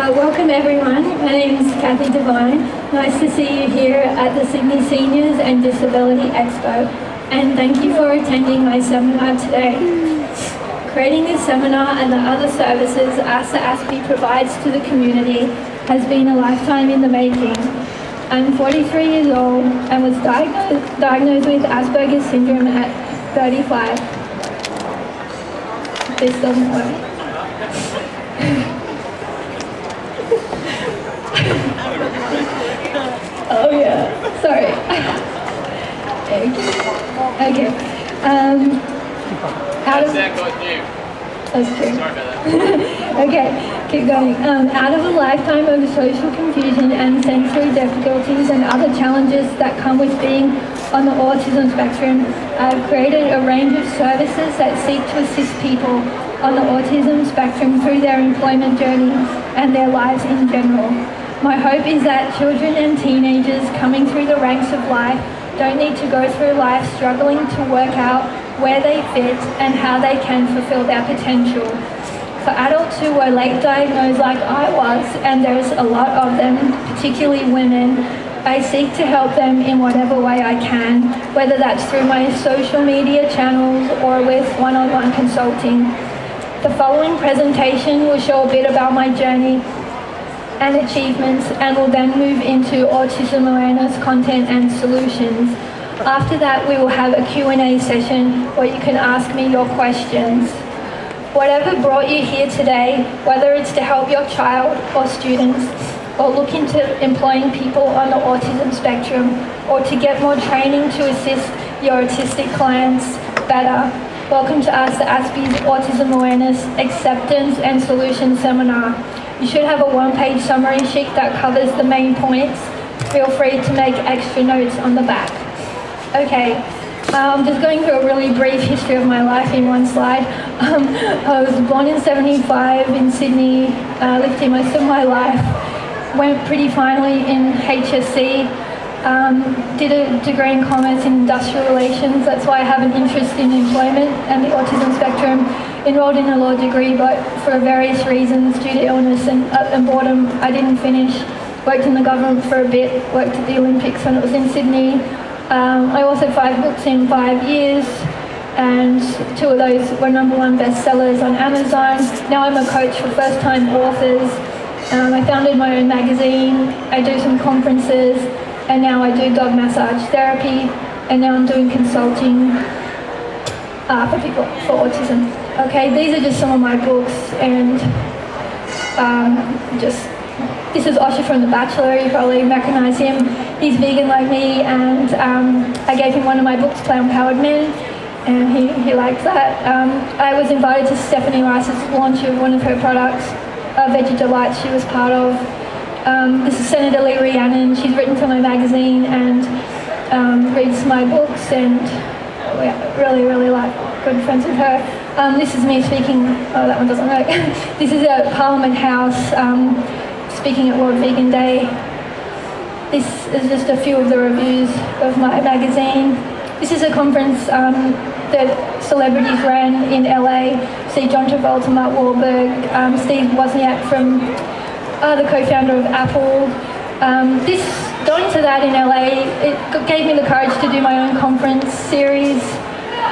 Welcome everyone, my name is Kathy Devine. Nice to see you here at the Sydney Seniors and Disability Expo, and thank you for attending my seminar today. Creating this seminar and the other services Aspie provides to the community has been a lifetime in the making. I'm 43 years old and was diagnosed with Asperger's syndrome at 35. This doesn't work. Oh yeah, sorry. Okay. That's true. Sorry about that. Okay, keep going. Out of a lifetime of social confusion and sensory difficulties and other challenges that come with being on the autism spectrum, I've created a range of services that seek to assist people on the autism spectrum through their employment journey and their lives in general. My hope is that children and teenagers coming through the ranks of life don't need to go through life struggling to work out where they fit and how they can fulfill their potential. For adults who were late diagnosed like I was, and there's a lot of them, particularly women, I seek to help them in whatever way I can, whether that's through my social media channels or with one-on-one consulting. The following presentation will show a bit about my journey and achievements, and will then move into autism awareness content and solutions. After that, we will have a Q&A session where you can ask me your questions. Whatever brought you here today, whether it's to help your child or students, or look into employing people on the autism spectrum, or to get more training to assist your autistic clients better, welcome to us, the Aspie's Autism Awareness Acceptance and Solutions Seminar. You should have a one-page summary sheet that covers the main points. Feel free to make extra notes on the back. Okay, I'm just going through a really brief history of my life in one slide. I was born in 75 in Sydney, lived here most of my life, went pretty finely in HSC, did a degree in commerce in industrial relations. That's why I have an interest in employment and the autism spectrum. Enrolled in a law degree, but for various reasons, due to illness and boredom, I didn't finish. Worked in the government for a bit, worked at the Olympics when it was in Sydney. I authored 5 books in 5 years, and 2 of those were #1 bestsellers on Amazon. Now I'm a coach for first-time authors. I founded my own magazine, I do some conferences, and now I do dog massage therapy, and now I'm doing consulting for people for autism. Okay, these are just some of my books, and this is Osher from The Bachelor. You probably recognise him. He's vegan like me, and I gave him one of my books, Play Empowered Men, and he liked that. I was invited to Stephanie Rice's launch of one of her products, Veggie Delight, she was part of. This is Senator Lee Rhiannon. She's written for my magazine and reads my books, and really like good friends with her. This is me speaking, oh that one doesn't work. This is at Parliament House, speaking at World Vegan Day. This is just a few of the reviews of my magazine. This is a conference that celebrities ran in LA. See John Travolta, Mark Wahlberg, Steve Wozniak from the co-founder of Apple. Going to that in LA, it gave me the courage to do my own conference series.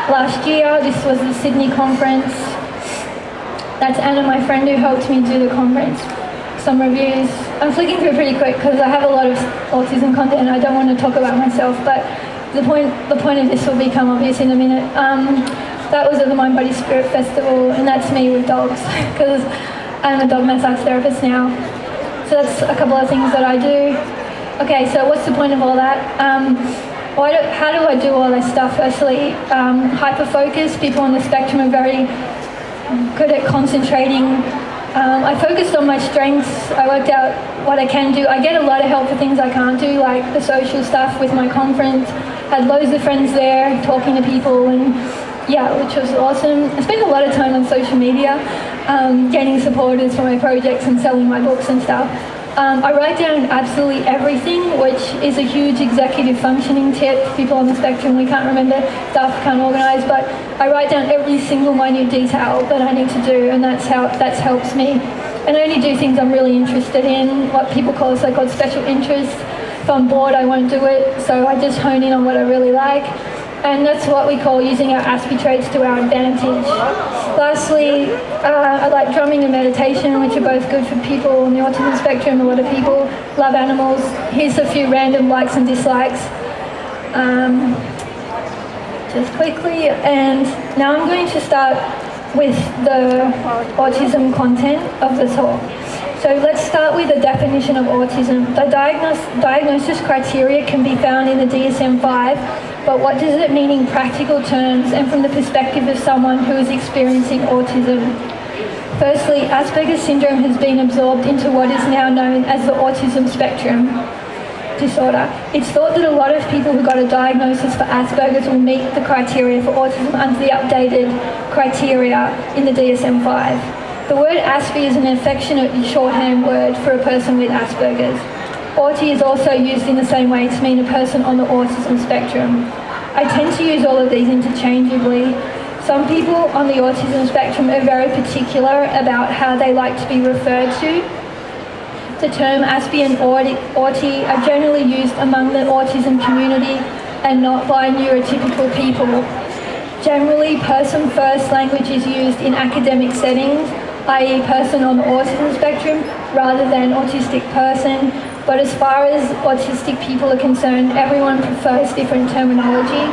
Last year, this was the Sydney conference. That's Anna, my friend, who helped me do the conference. Some reviews. I'm flicking through pretty quick because I have a lot of autism content and I don't want to talk about myself, but the point of this will become obvious in a minute. That was at the Mind Body Spirit Festival, and that's me with dogs because I'm a dog massage therapist now. So that's a couple of things that I do. Okay, so what's the point of all that? How do I do all this stuff? Firstly, hyper-focus. People on the spectrum are very good at concentrating. I focused on my strengths. I worked out what I can do. I get a lot of help for things I can't do, like the social stuff with my conference. Had loads of friends there, talking to people, and yeah, which was awesome. I spent a lot of time on social media, gaining supporters for my projects and selling my books and stuff. I write down absolutely everything, which is a huge executive functioning tip. People on the spectrum, we can't remember stuff, can't organise, but I write down every single minute detail that I need to do, and that helps me. and only do things I'm really interested in, what people call so-called special interests. If I'm bored, I won't do it, so I just hone in on what I really like. And that's what we call using our Aspie traits to our advantage. Lastly, I like drumming and meditation, which are both good for people on the autism spectrum. A lot of people love animals. Here's a few random likes and dislikes. Just quickly, and now I'm going to start with the autism content of the talk. So let's start with the definition of autism. The diagnosis criteria can be found in the DSM-5, but what does it mean in practical terms and from the perspective of someone who is experiencing autism? Firstly, Asperger's syndrome has been absorbed into what is now known as the autism spectrum disorder. It's thought that a lot of people who got a diagnosis for Asperger's will meet the criteria for autism under the updated criteria in the DSM-5. The word Aspie is an affectionate shorthand word for a person with Asperger's. Auti is also used in the same way to mean a person on the autism spectrum. I tend to use all of these interchangeably. Some people on the autism spectrum are very particular about how they like to be referred to. The term Aspie and Auti are generally used among the autism community and not by neurotypical people. Generally, person-first language is used in academic settings, i.e. person on the autism spectrum rather than autistic person, but as far as autistic people are concerned, everyone prefers different terminology.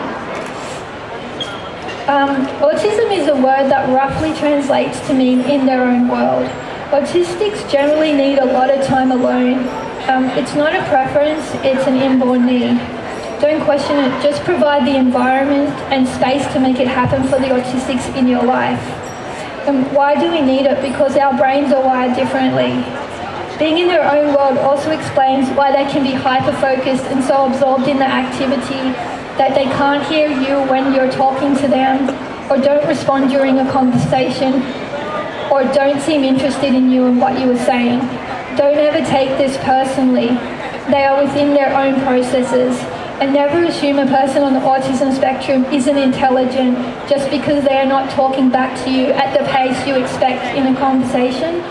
Autism is a word that roughly translates to mean in their own world. Autistics generally need a lot of time alone. It's not a preference, it's an inborn need. Don't question it, just provide the environment and space to make it happen for the autistics in your life. Why do we need it? Because our brains are wired differently. Being in their own world also explains why they can be hyper-focused and so absorbed in the activity that they can't hear you when you're talking to them, or don't respond during a conversation, or don't seem interested in you and what you were saying. Don't ever take this personally. They are within their own processes. And never assume a person on the autism spectrum isn't intelligent just because they are not talking back to you at the pace you expect in a conversation,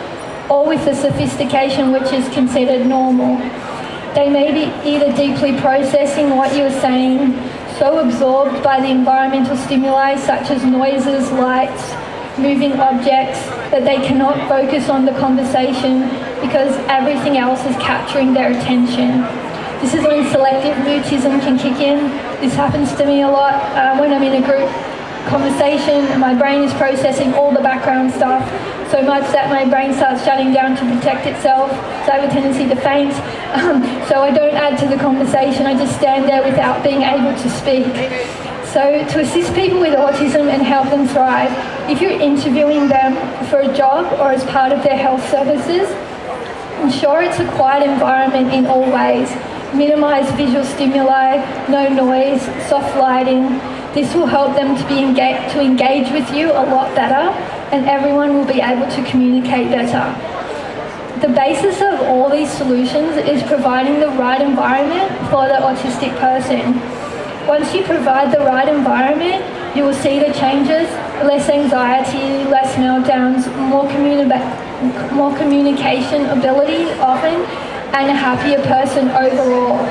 or with the sophistication which is considered normal. They may be either deeply processing what you are saying, so absorbed by the environmental stimuli such as noises, lights, moving objects, that they cannot focus on the conversation because everything else is capturing their attention. This is when selective mutism can kick in. This happens to me a lot when I'm in a group conversation and my brain is processing all the background stuff so much that my brain starts shutting down to protect itself. So I have a tendency to faint. So I don't add to the conversation, I just stand there without being able to speak. So to assist people with autism and help them thrive, if you're interviewing them for a job or as part of their health services, ensure it's a quiet environment in all ways. Minimise visual stimuli, no noise, soft lighting. This will help them to engage with you a lot better, and everyone will be able to communicate better. The basis of all these solutions is providing the right environment for the autistic person. Once you provide the right environment, you will see the changes: less anxiety, less meltdowns, more communication ability often, and a happier person overall.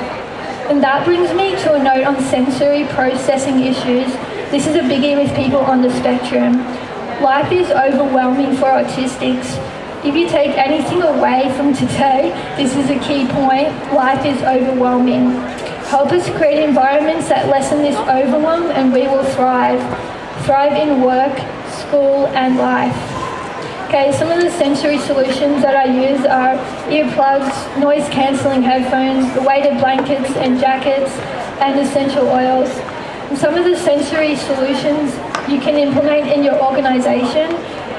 And that brings me to a note on sensory processing issues. This is a biggie with people on the spectrum. Life is overwhelming for autistics. If you take anything away from today, this is a key point: life is overwhelming. Help us create environments that lessen this overwhelm and we will thrive. Thrive in work, school and life. Okay, some of the sensory solutions that I use are earplugs, noise cancelling headphones, weighted blankets and jackets, and essential oils. And some of the sensory solutions you can implement in your organisation.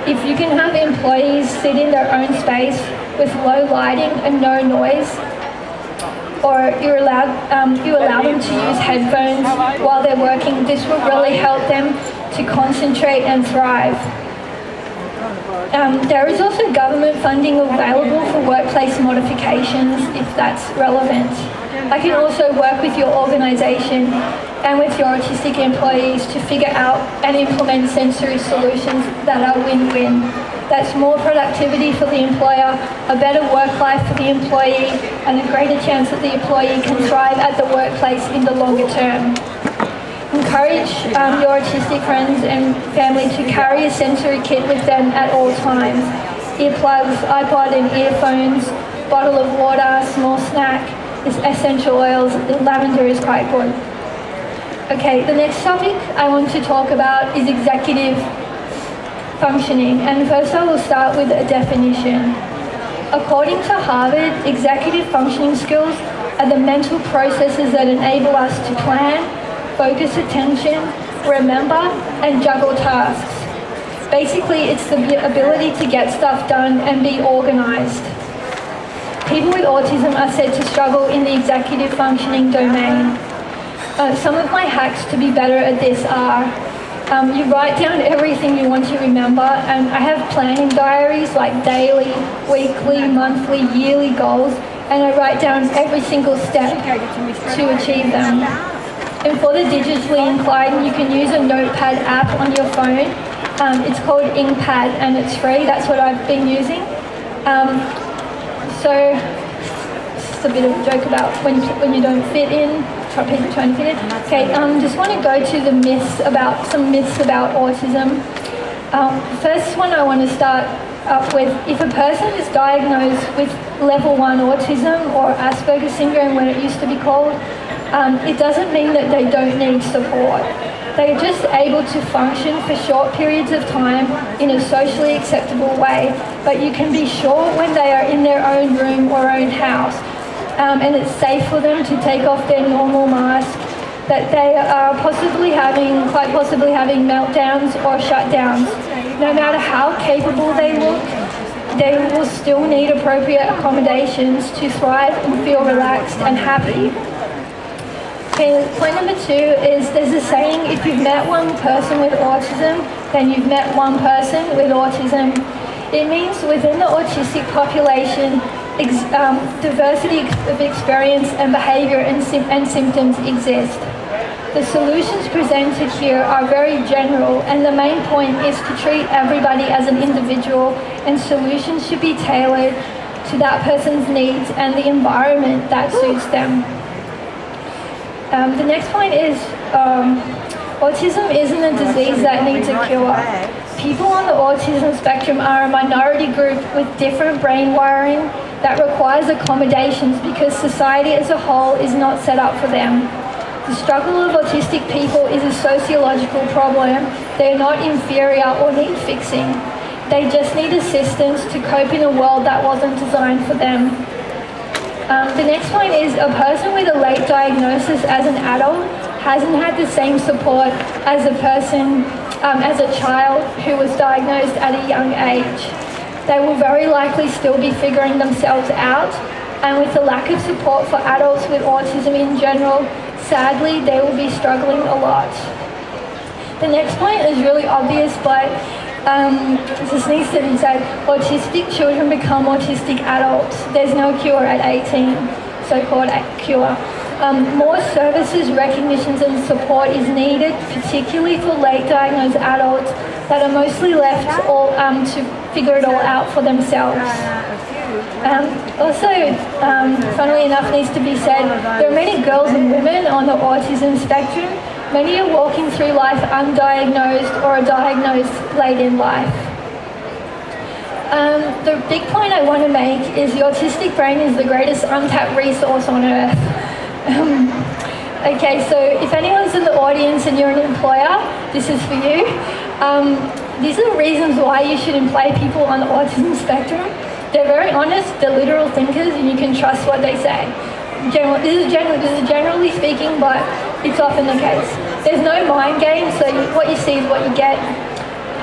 If you can have employees sit in their own space with low lighting and no noise, or you allow them to use headphones while they're working, this will really help them to concentrate and thrive. There is also government funding available for workplace modifications if that's relevant. I can also work with your organisation and with your autistic employees to figure out and implement sensory solutions that are win-win. That's more productivity for the employer, a better work life for the employee, and a greater chance that the employee can thrive at the workplace in the longer term. Encourage your autistic friends and family to carry a sensory kit with them at all times. Earplugs, iPod and earphones, bottle of water, small snack, essential oils. Lavender is quite good. Okay, the next topic I want to talk about is executive functioning, and first I will start with a definition. According to Harvard, executive functioning skills are the mental processes that enable us to plan, focus attention, remember, and juggle tasks. Basically, it's the ability to get stuff done and be organized. People with autism are said to struggle in the executive functioning domain. Some of my hacks to be better at this are, you write down everything you want to remember, and I have planning diaries like daily, weekly, monthly, yearly goals, and I write down every single step to achieve them. And for the digitally inclined, you can use a notepad app on your phone. It's called InkPad and it's free. That's what I've been using. So just a bit of a joke about when you don't fit in, people trying to fit in. Okay, just want to go to the some myths about autism. First one I want to start up with, if a person is diagnosed with level 1 autism or Asperger's syndrome, when it used to be called, it doesn't mean that they don't need support. They're just able to function for short periods of time in a socially acceptable way, but you can be sure when they are in their own room or own house, and it's safe for them to take off their normal mask, that they are quite possibly having meltdowns or shutdowns. No matter how capable they look, they will still need appropriate accommodations to thrive and feel relaxed and happy. Okay, point number 2 is there's a saying, if you've met one person with autism, then you've met one person with autism. It means within the autistic population, diversity of experience and behaviour and symptoms exist. The solutions presented here are very general, and the main point is to treat everybody as an individual, and solutions should be tailored to that person's needs and the environment that suits them. The next point is autism isn't a disease that needs a cure. People on the autism spectrum are a minority group with different brain wiring that requires accommodations because society as a whole is not set up for them. The struggle of autistic people is a sociological problem. They're not inferior or need fixing. They just need assistance to cope in a world that wasn't designed for them. The next point is a person with a late diagnosis as an adult hasn't had the same support as a person, as a child who was diagnosed at a young age. They will very likely still be figuring themselves out, and with the lack of support for adults with autism in general, sadly, they will be struggling a lot. The next point is really obvious, but this needs to be said. Autistic children become autistic adults. There's no cure at 18, so-called cure. More services, recognitions and support is needed, particularly for late diagnosed adults that are mostly left to figure it all out for themselves. Funnily enough, needs to be said, there are many girls and women on the autism spectrum. Many are walking through life undiagnosed or are diagnosed late in life. The big point I want to make is the autistic brain is the greatest untapped resource on earth. Okay, so if anyone's in the audience and you're an employer, this is for you. These are the reasons why you should employ people on the autism spectrum. They're very honest, they're literal thinkers, and you can trust what they say. This is generally speaking, but it's often the case. There's no mind game, so what you see is what you get.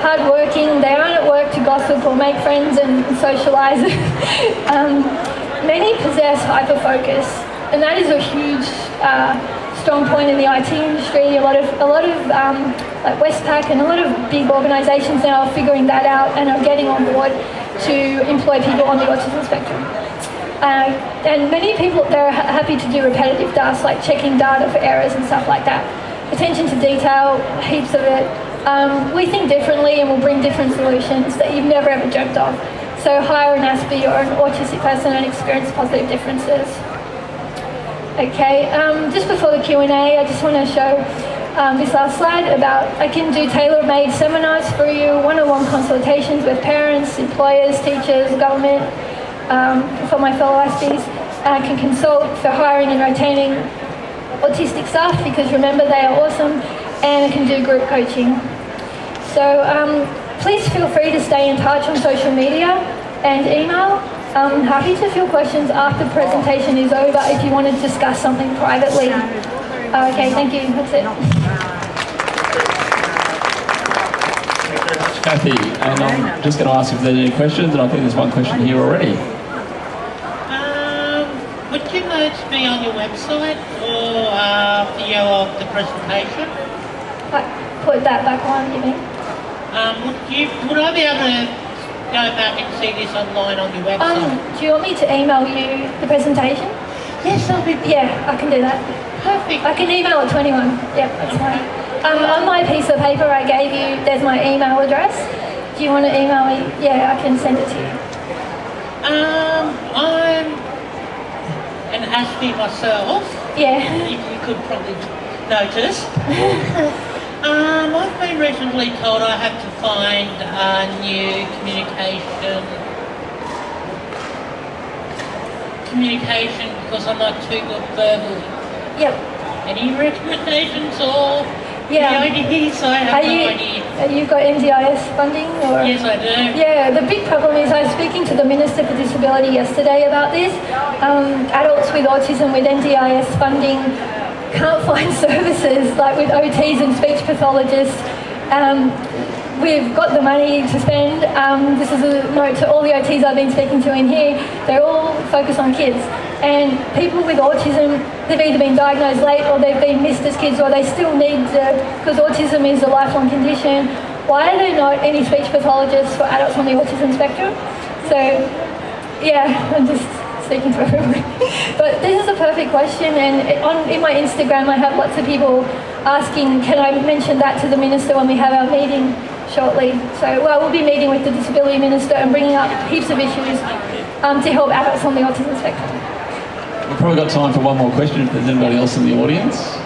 Hardworking, they aren't at work to gossip or make friends and socialise. Many possess hyperfocus, and that is a huge strong point in the IT industry. A lot of like Westpac and a lot of big organisations now are figuring that out and are getting on board to employ people on the autism spectrum. And many people, they're happy to do repetitive tasks like checking data for errors and stuff like that. Attention to detail, heaps of it. We think differently and we'll bring different solutions that you've never ever dreamt of. So hire an Aspie or an autistic person and experience positive differences. Okay, just before the Q&A, I just want to show this last slide about I can do tailor-made seminars for you, one-on-one consultations with parents, employers, teachers, government, for my fellow Aspies. I can consult for hiring and retaining autistic staff because remember they are awesome, and I can do group coaching. So please feel free to stay in touch on social media and email. I'm happy to field questions after the presentation is over if you want to discuss something privately. Okay, thank you. That's it. Thanks very much, Kathy. And I'm just going to ask if there's any questions, and I think there's one question here already. Would you notes be on your website for the presentation? Put that back on, you mean? Would I be able to go back and see this online on your website? Do you want me to email you the presentation? Yes, I'll be... Yeah, I can do that. Perfect. I can email at 21. Yep, that's fine. On my piece of paper I gave you, there's my email address. Do you want to email me? Yeah, I can send it to you. I'm an Aspie myself. Yeah. You could probably notice. I've been recently told I have to find a new communication because I'm not too good verbally. Yep. Any recommendations or ideas? I have no idea. You've got NDIS funding? Or? Yes, I do. Yeah, the big problem is I was speaking to the Minister for Disability yesterday about this. Adults with autism with NDIS funding can't find services like with OTs and speech pathologists. We've got the money to spend. This is a note to all the OTs I've been speaking to in here. They're all focused on kids. And people with autism, they've either been diagnosed late or they've been missed as kids or they still need because autism is a lifelong condition. Why are there not any speech pathologists for adults on the autism spectrum? So, yeah, I'm just speaking to everyone. But this is a perfect question, and in my Instagram I have lots of people asking, can I mention that to the Minister when we have our meeting shortly? So, well, we'll be meeting with the Disability Minister and bringing up heaps of issues to help adults on the autism spectrum. We've probably got time for one more question if there's anybody else in the audience.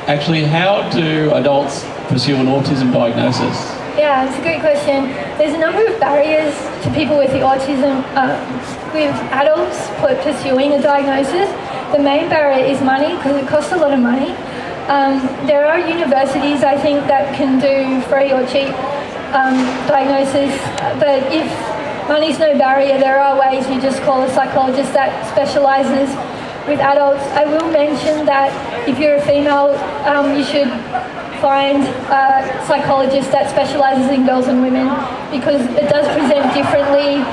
Actually, how do adults pursue an autism diagnosis? Yeah, it's a great question. There's a number of barriers to people with the autism, with adults pursuing a diagnosis. The main barrier is money because it costs a lot of money. There are universities, I think, that can do free or cheap diagnosis, but if money's no barrier, there are ways you just call a psychologist that specialises with adults. I will mention that if you're a female, you should find a psychologist that specialises in girls and women because it does present differently,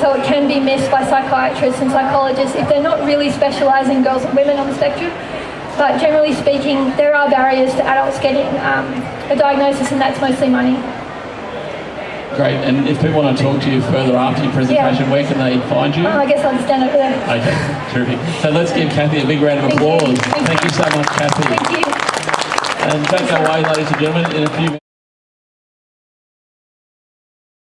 so it can be missed by psychiatrists and psychologists if they're not really specialising in girls and women on the spectrum. But generally speaking, there are barriers to adults getting a diagnosis, and that's mostly money. Great, and if people want to talk to you further after your presentation, where can they find you? I guess I'll just stand over there. Okay, terrific. So let's give Kathy a big round of applause. Thank you so much, Kathy. Thank you. And don't go away, ladies and gentlemen, in a few minutes.